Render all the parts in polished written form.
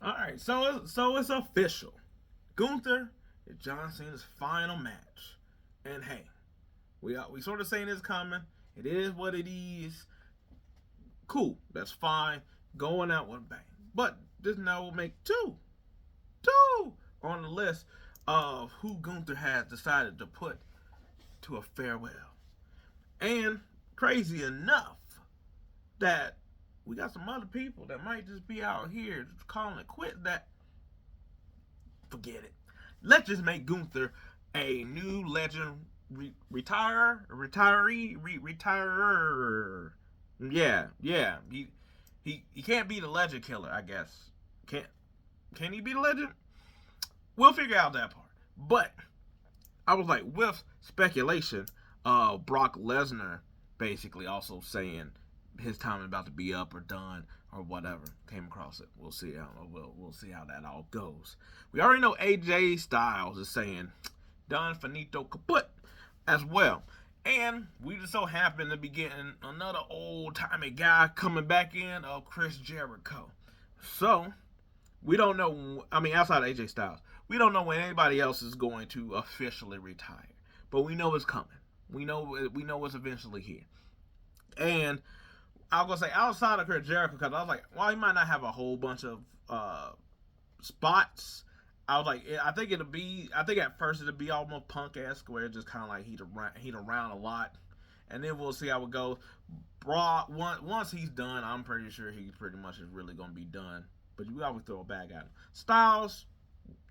All right, so it's official. Gunther is John Cena's final match, and hey, we sort of saying it's coming. It is what it is. Cool, that's fine. Going out with a bang, but this now will make two on the list of who Gunther has decided to put to a farewell. And crazy enough that we got some other people that might just be out here calling it quit. That forget it. Let's just make Gunther a new legend retirer. Yeah. He can't be the legend killer, I guess. Can he be the legend? We'll figure out that part. But I was like, with speculation of Brock Lesnar basically also saying his time is about to be up or done or whatever. Came across it. We'll see how we'll see how that all goes. We already know AJ Styles is saying done finito kaput as well. And we just so happen to be getting another old timey guy coming back in of Chris Jericho. So we don't know. I mean, outside of AJ Styles, we don't know when anybody else is going to officially retire. But we know it's coming. We know it's eventually here. And I was gonna say outside of Chris Jericho, because I was like, well, he might not have a whole bunch of spots. I was like, I think at first it'll be almost Punk-esque, where it's just kind of like he'd around a lot, and then we'll see how it goes. Brock, once he's done, I'm pretty sure he pretty much is really gonna be done. But you always throw a bag at him. Styles,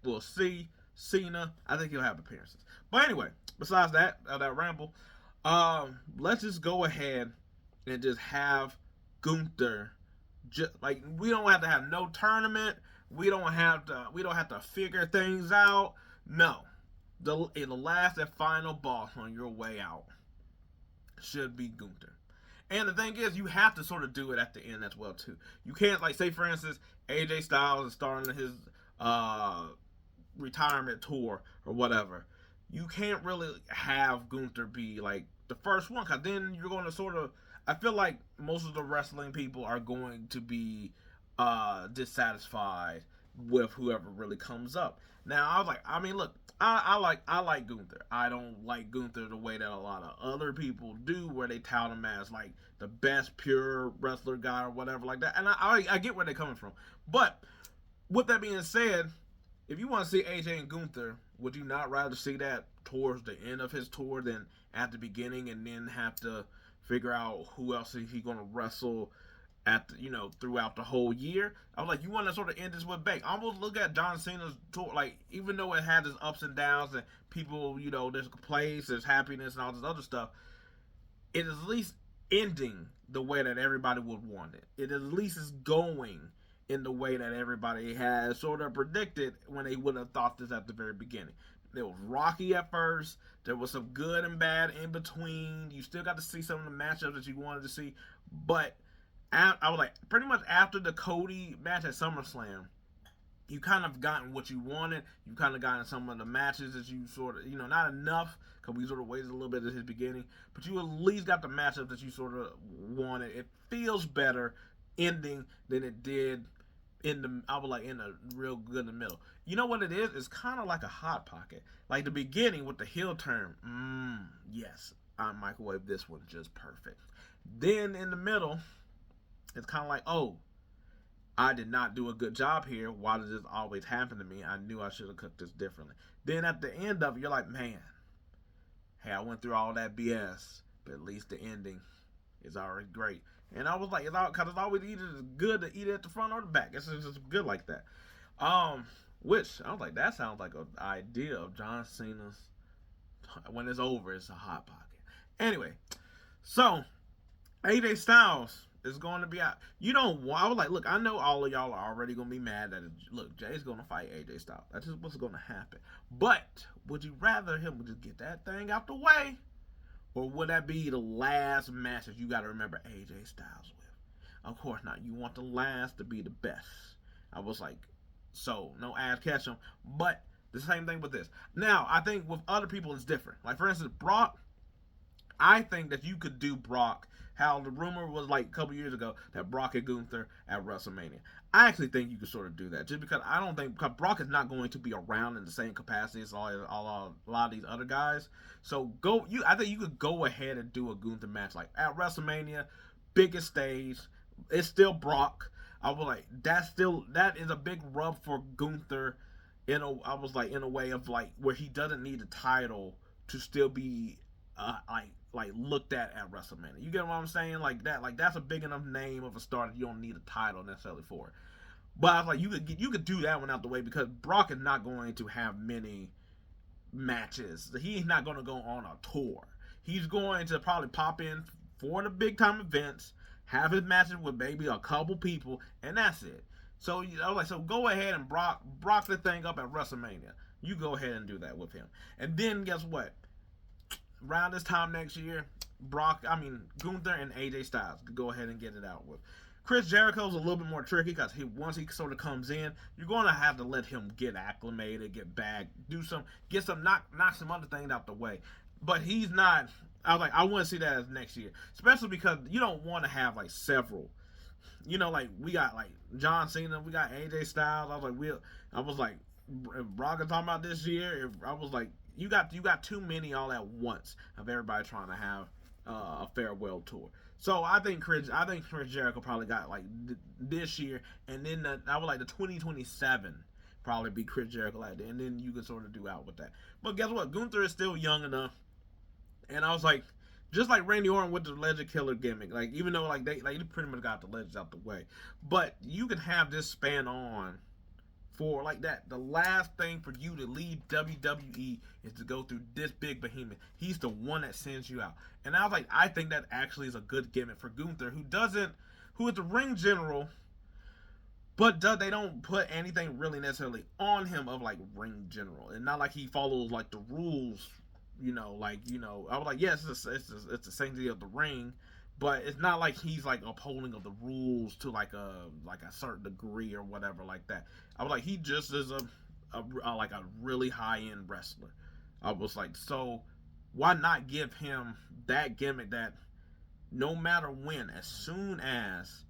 we'll see. Cena, I think he'll have appearances. But anyway, besides that ramble, let's just go ahead and just have Gunther. Just like, we don't have to have no tournament. We don't have to figure things out. No, the last and final boss on your way out should be Gunther. And the thing is, you have to sort of do it at the end as well too. You can't, like, say for instance, AJ Styles is starting his retirement tour or whatever. You can't really have Gunther be like the first one, because then you're going to sort of, I feel like most of the wrestling people are going to be dissatisfied with whoever really comes up. Now, I was like, I mean, look, I like Gunther. I don't like Gunther the way that a lot of other people do, where they tout him as like the best pure wrestler guy or whatever like that. And I get where they're coming from. But with that being said, if you want to see AJ and Gunther, would you not rather see that towards the end of his tour than at the beginning, and then have to figure out who else is he going to wrestle at throughout the whole year? I was like, you want to sort of end this with bang. Almost look at John Cena's tour, like, even though it had its ups and downs and people, there's complaints, there's happiness and all this other stuff, it is at least ending the way that everybody would want it. It at least is going in the way that everybody has sort of predicted when they would have thought this at the very beginning. It was rocky at first. There was some good and bad in between. You still got to see some of the matchups that you wanted to see. But I was like, pretty much after the Cody match at SummerSlam, you kind of gotten what you wanted. You kind of gotten some of the matches that you sort of, not enough, because we sort of waited a little bit at his beginning. But you at least got the matchup that you sort of wanted. It feels better ending than it did in the real good in the middle. You know what it is? It's kind of like a hot pocket. Like the beginning with the heel turn. Yes, I microwave this one just perfect. Then in the middle, it's kind of like, oh, I did not do a good job here. Why does this always happen to me? I knew I should have cooked this differently. Then at the end of it, you're like, man, hey, I went through all that BS, but at least the ending is already great. And I was like, because it's always either good to eat it at the front or the back. It's just good like that. Which I was like, that sounds like an idea of John Cena's. When it's over, it's a hot pocket. Anyway, so AJ Styles is going to be out. I was like, look, I know all of y'all are already going to be mad that look, Jay's going to fight AJ Styles. That's just what's going to happen. But would you rather him just get that thing out the way? Or would that be the last match that you got to remember AJ Styles with? Of course not. You want the last to be the best. I was like, so no ass catch him. But the same thing with this. Now, I think with other people it's different. Like, for instance, Brock, I think that you could do Brock. How the rumor was like a couple years ago that Brock and Gunther at WrestleMania. I actually think you could sort of do that just because I don't think because Brock is not going to be around in the same capacity as a lot of these other guys. So I think you could go ahead and do a Gunther match like at WrestleMania, biggest stage. It's still Brock. I was like that is a big rub for Gunther. I was like in a way of like where he doesn't need a title to still be like looked at WrestleMania. You get what I'm saying? Like that's a big enough name of a star that you don't need a title necessarily for. But I was like you could do that one out the way because Brock is not going to have many matches. He's not going to go on a tour. He's going to probably pop in for the big time events, have his matches with maybe a couple people, and that's it. So I was like, so go ahead and Brock the thing up at WrestleMania. You go ahead and do that with him. And then guess what? Around this time next year, Gunther and AJ Styles could go ahead and get it out with. Chris Jericho's a little bit more tricky because once he sort of comes in, you're going to have to let him get acclimated, get back, knock some other things out the way. But he's not. I was like, I want to see that as next year, especially because you don't want to have like several. Like we got like John Cena, we got AJ Styles. I was like, if Brock is talking about this year, I was like, you got too many all at once of everybody trying to have a farewell tour. So I think Chris Jericho probably got like this year, and then I would like the 2027 probably be Chris Jericho like that, and then you can sort of do out with that. But guess what? Gunther is still young enough, and I was like, just like Randy Orton with the Legend Killer gimmick, like even though like they pretty much got the legends out the way, but you can have this span on for like that. The last thing for you to leave WWE is to go through this big behemoth. He's the one that sends you out. And I was like, I think that actually is a good gimmick for Gunther, who is the ring general, but they don't put anything really necessarily on him of like ring general. And not like he follows like the rules, I was like, yes, it's the sanctity of the ring, but it's not like he's like upholding of the rules to like a certain degree or whatever like that. I was like, he just is like a really high end wrestler. I was like, so why not give him that gimmick that no matter when, as soon as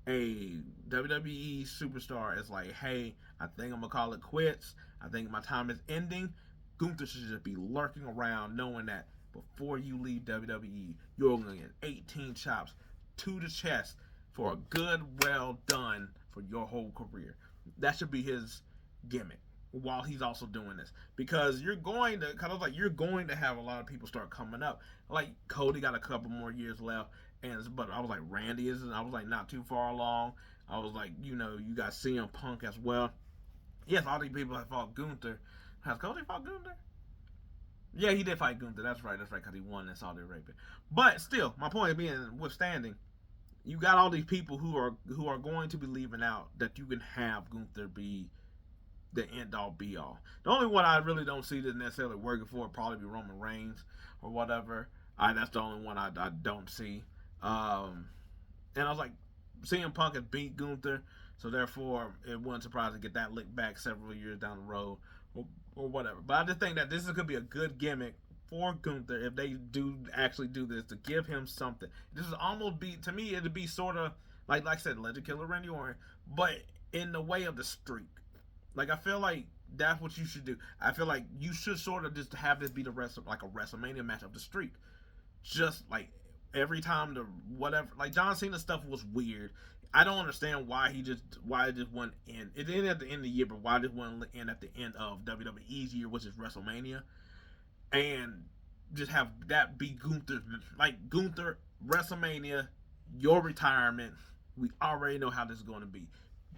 a WWE superstar is like, hey, I think I'm gonna call it quits. I think my time is ending. Gunther should just be lurking around knowing that before you leave WWE, you're going to get 18 chops to the chest for a good, well done for your whole career. That should be his gimmick while he's also doing this. Because you're going to have a lot of people start coming up. Like Cody got a couple more years left, but I was like, Randy isn't. I was like, not too far along. I was like, you got CM Punk as well. Yes, all these people have fought Gunther. Has Cody fought Gunther? Yeah, he did fight Gunther. That's right, because he won in Saudi Arabia. But still, my point being, withstanding, you got all these people who are going to be leaving out that you can have Gunther be the end all be all. The only one I really don't see this necessarily working for would probably be Roman Reigns or whatever. That's the only one I don't see. And I was like, CM Punk has beat Gunther, so therefore it wasn't surprising to get that lick back several years down the road. Or whatever. But I just think that this could be a good gimmick for Gunther if they do actually do this, to give him something. This is almost to me, it'd be sort of like I said, Legend Killer Randy Orton, but in the way of the streak. Like I feel like that's what you should do. I feel like you should sort of just have this be like a WrestleMania match of the streak. Just like every time like John Cena stuff was weird. I don't understand why it just wouldn't end. It ended at the end of the year, but why it wouldn't end at the end of WWE's year, which is WrestleMania, and just have that be Gunther WrestleMania, your retirement. We already know how this is going to be.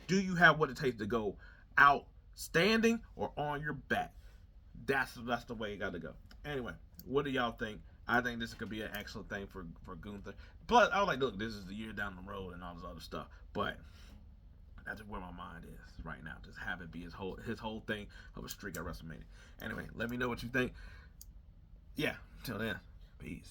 Do you have what it takes to go out standing or on your back? That's the way it got to go. Anyway, what do y'all think? I think this could be an excellent thing for Gunther. Plus, I was like, look, this is the year down the road and all this other stuff. But that's where my mind is right now. Just have it be his whole thing of a streak at WrestleMania. Anyway, let me know what you think. Yeah, till then, peace.